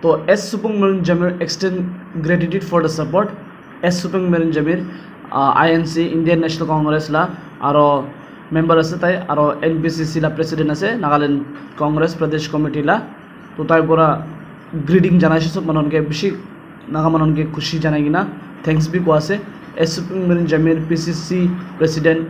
তো S Supong Meren Jamir extend gratitude for the support S Supong Meren Jamir INC Indian National Congress লা আৰু member আছে তাই আৰু NPCC লা প্ৰেচিডেণ্ট আছে নাগালেণ্ড কংগ্ৰেছ প্ৰদেশ কমিটি লা তো তাইৰ পৰা গ্ৰিডিং জনাইছে চব মানুহকে বেছি নাগা মানুহকে খুশি জানাই কিনা থেংকছ বি কোৱা আছে S Supong Meren Jamir PCC president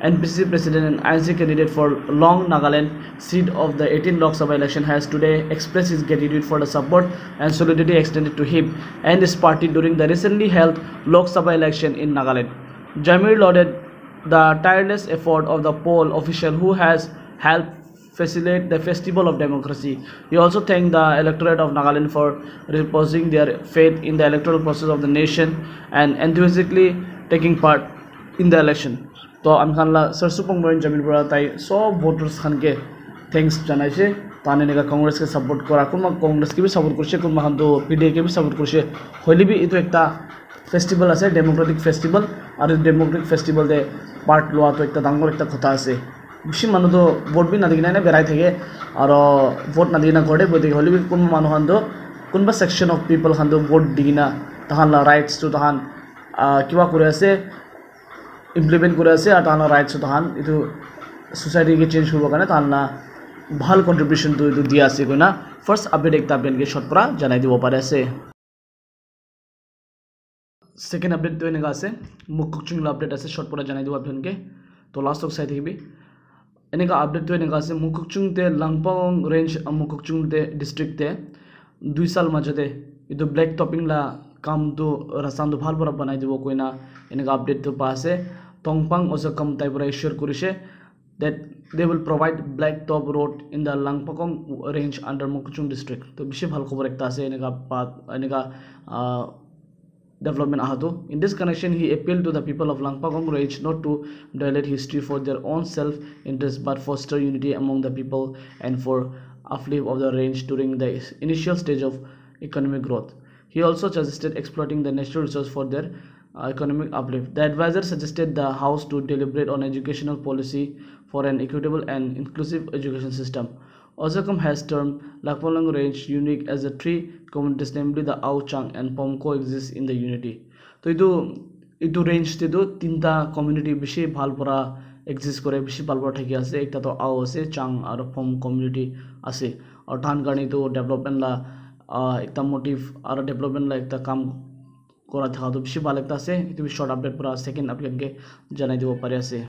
NPCC president and INC candidate for Long Nagaland seat of the 18th Lok Sabha election has today expressed his gratitude for the support and solidarity extended to him and his party during the recently held Lok Sabha election in Nagaland. Jamir lauded the tireless effort of the poll official who has helped facilitate the festival of democracy. He also thanked the electorate of Nagaland for reposing their faith in the electoral process of the nation and enthusiastically taking part in the election. তো আমি খানলা সর সুপুং মেৰিন জামিৰ পৰা তাই সব ভোটাৰ্স খানকে thanks জানাইছে তান এনেকা কংগ্রেসকে সাপোর্ট করা কোনবা কংগ্রেসকে বি সাপোর্ট করছে কোনবা খান তো PDA কে বি সাপোর্ট করছে হইলে বি এটো একটা ফেস্টিভেল আছে ডেমোক্রেটিক ফেস্টিভেল আর ডেমোক্রেটিক ফেস্টিভেল দে পার্ট লোৱা তো একটা ডাঙৰ একটা কথা আছে বেশি মানুহ তো ভোট বি নাদি কিনা বেৰাই থাকে আৰ ভোট নাদি কিনা ঘৰতে বহি থাকে হইলে বি কোনবা মানুহ খান তো কোনবা সেকশন অফ পিপল খান তো ভোট দি কিনা তাহান রাইটস তো তাহান কিবা করে আছে ইমপ্লিমেন্ট করে আছে আর তাহার রাইটস তাহান এইটো সোসাইটিকে চেঞ্জ করবার কাৰণে তাহান ভাল কন্ট্ৰিবিউশন তো এইটো দিয়া আছে কইনা ফাৰ্স্ট আপডেট একটা আপডেটকে শৰ্ট পৰা জানাই দিব পাৰে আছে সেকেন্ড আপডেট তো এনেকা আছে মুকুকচুং আপডেট আছে শৰ্ট পৰা জানাই দিব আপোনালোকে তো লাস্ট তক চাই থাকিবি এনেকা আপডেট তো এনেকা আছে মুকুকচুং তে লাংপং রেঞ্জ মুকুকচুং তে ডিস্ট্রিক্ট তে 2 সাল মাজতে এইটো ব্ল্যাক টপিং লা কাম তো রাস্তা তো ভাল পৰা বনাই দিব কইনা এনেকা আপডেট তো পাছে Tongpang also come type assure kurise that they will provide black top road in the Langpakong range under Mukuchung district. तो विषय भाल खबर एकता से इनका development ahato. In this connection, he appealed to the people of Langpakong range not to dilate history for their own self-interest but foster unity among the people and for uplift of the range during the initial stage of economic growth. He also suggested exploiting the natural resource for their economic uplift. The advisor suggested the House to deliberate on educational policy for an equitable and inclusive education system. Osakam has termed Lakpalang range unique as the three communities, namely the Ao Chang and Pom coexist in the unity. So itu range te do tinta community bishi bhal pora exist kore bishi bhal pora thaki ase ekta to Ao ase Chang aru Pom community ase aur than garni to development la ekta motive aru development la ekta kam করা থাকা তো বেশি ভালো একটা আছে এটা short update পুরা second আপডেটকে জানাই দিব পারে আছে